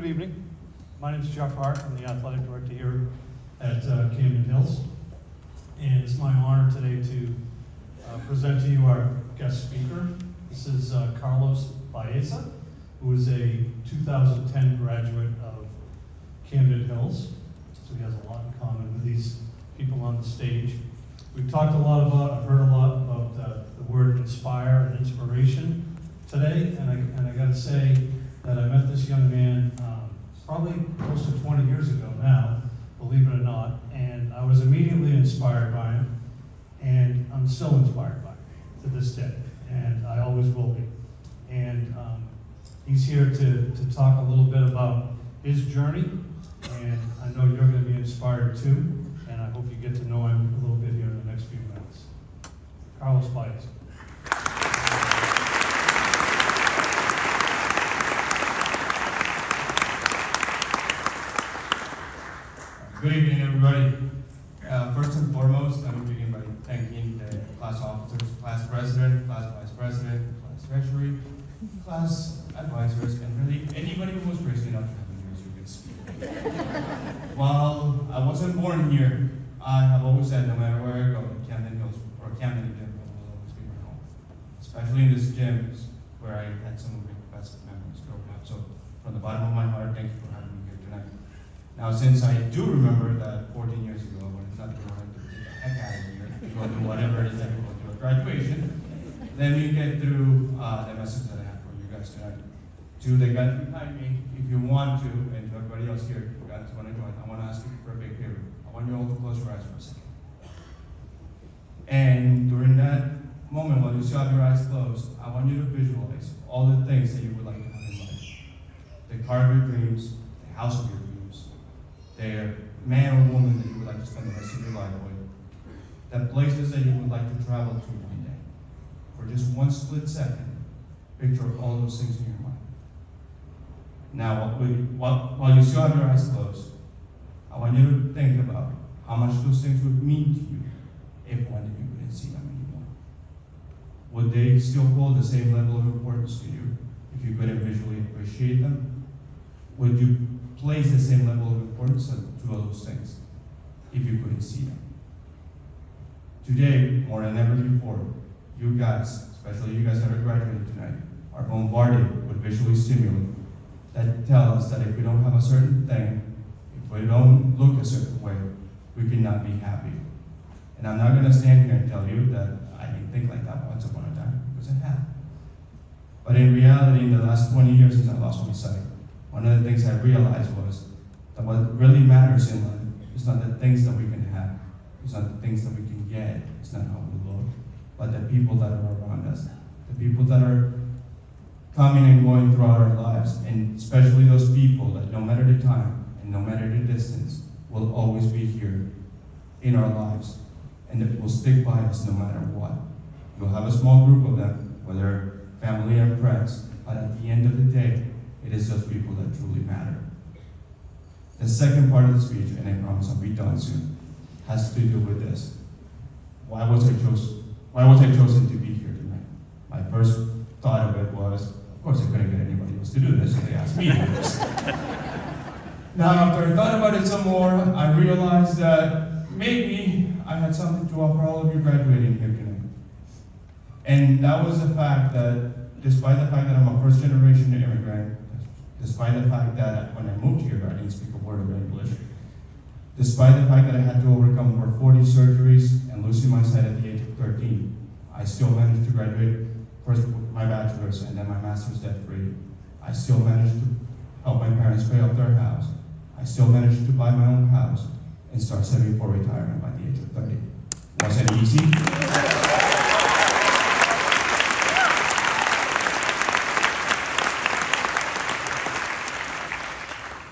Good evening. My name is Jeff Hart. I'm the athletic director here at Camden Hills. And it's my honor today to present to you our guest speaker. This is Carlos Baeza, who is a 2010 graduate of Camden Hills. So he has a lot in common with these people on the stage. We've talked a lot about, I've heard a lot about the word inspire and inspiration today. And I got to say that I met this young man probably close to 20 years ago now, believe it or not. And I was immediately inspired by him. And I'm still inspired by him to this day. And I always will be. And he's here to talk a little bit about his journey. And I know you're going to be inspired too. And I hope you get to know him a little bit here in the next few minutes. Carlos Baeza. Good evening, everybody. First and foremost, let me begin by thanking the class officers, class president, class vice president, class treasury, class advisors, and really anybody who was crazy enough to have me here as your guest speaker. While I wasn't born here, I have always said no matter where I go, Camden Hills or Camden in general will always be my home. Especially in this gym is where I had some of my best memories growing up. So from the bottom of my heart, thank you for having me here tonight. Now, since I do remember that 14 years ago, when it's not going to get the heck out of here, to go do whatever it is that you go to a graduation, let me get through the message that I have for you guys tonight. To the guys behind me, if you want to, and to everybody else here, if you guys want to join, I want to ask you for a big favor. I want you all to close your eyes for a second. And during that moment, while you still have your eyes closed, I want you to visualize all the things that you would like to have in life. The car of your dreams, the house of your dreams, the man or woman that you would like to spend the rest of your life with, the places that you would like to travel to one day. For just one split second, picture all those things in your mind. Now, while you still have your eyes closed, I want you to think about how much those things would mean to you if one day you couldn't see them anymore. Would they still hold the same level of importance to you if you couldn't visually appreciate them? Would you place the same level of importance to those things if you couldn't see them? Today, more than ever before, you guys, especially you guys that are graduating tonight, are bombarded with visually stimuli that tell us that if we don't have a certain thing, if we don't look a certain way, we cannot be happy. And I'm not going to stand here and tell you that I didn't think like that once upon a time, because I have. But in reality, in the last 20 years since I lost my sight, one of the things I realized was that what really matters in life is not the things that we can have, it's not the things that we can get, it's not how we look, but the people that are around us, the people that are coming and going throughout our lives, and especially those people that no matter the time and no matter the distance, will always be here in our lives, and that will stick by us no matter what. You'll have a small group of them, whether family or friends, but at the end of the day, it is those people that truly matter. The second part of the speech, and I promise I'll be done soon, has to do with this. Why was I chosen to be here tonight? My first thought of it was, of course I couldn't get anybody else to do this, so they asked me to do this. Now, after I thought about it some more, I realized that maybe I had something to offer all of you graduating here tonight. And that was the fact that, despite the fact that I'm a first-generation immigrant, despite the fact that when I moved here, I didn't speak a word of English, despite the fact that I had to overcome over 40 surgeries and losing my sight at the age of 13, I still managed to graduate first with my bachelor's and then my master's debt-free. I still managed to help my parents pay off their house. I still managed to buy my own house and start saving for retirement by the age of 30. Was it easy?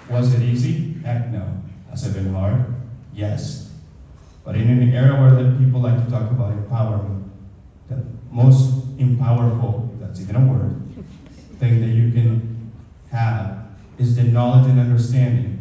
Was it easy? Heck no. Has it been hard? Yes. But in an era where the people like to talk about empowerment, the most empowerful, if that's even a word, thing that you can have is the knowledge and understanding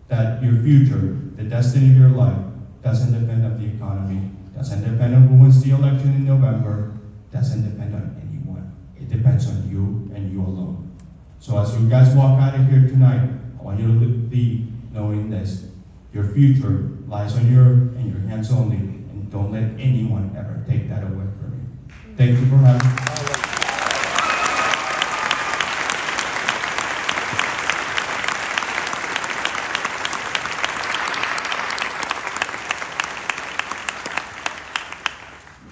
that your future, the destiny of your life, doesn't depend on the economy, doesn't depend on who wins the election in November, doesn't depend on anyone. It depends on you and you alone. So as you guys walk out of here tonight, want you to leave knowing this. Your future lies in your hands only, and don't let anyone ever take that away from you. Thank you for having me.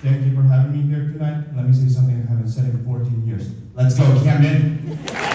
Thank you for having me here tonight. Let me say something I haven't said in 14 years. Let's go, Camden!